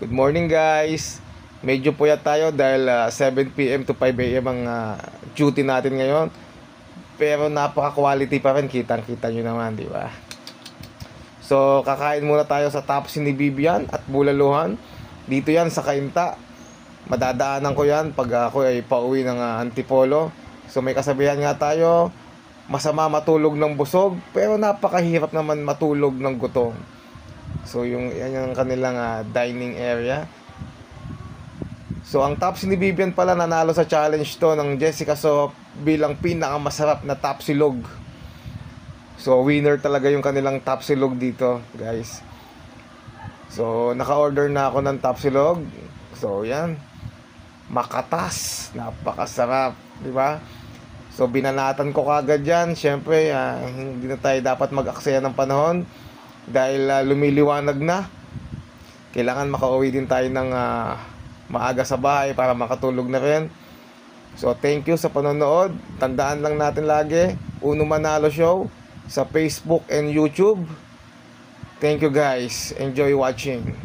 Good morning guys. Medyo puyat tayo dahil 7 PM to 5 AM ang duty natin ngayon. Pero napaka-quality pa rin, kitang-kita nyo naman, di ba? So, kakain muna tayo sa Tapsi ni Bibian at Bulaluhan. Dito yan sa Cainta. Madadaanan ko yan pag ako ay pauwi ng Antipolo. So, may kasabihan nga tayo, masama matulog ng busog, pero napakahirap naman matulog ng gutom. So, yan yung kanilang dining area. So, ang Tapsi ni Bibian pala nanalo sa challenge to ng Jessica So bilang pinakamasarap na tapsilog. So, winner talaga yung kanilang tapsilog dito, guys. So, naka-order na ako ng tapsilog. So, yan. Makatas. Napakasarap, di ba? So, binanatan ko kagad yan. Siyempre, hindi na tayo dapat mag-aksaya ng panahon dahil lumiliwanag na. Kailangan makauwi din tayo ng maaga sa bahay para makatulog na rin. So, thank you sa panonood. Tandaan lang natin lagi, Uno Manalo Show sa Facebook and YouTube. Thank you guys. Enjoy watching.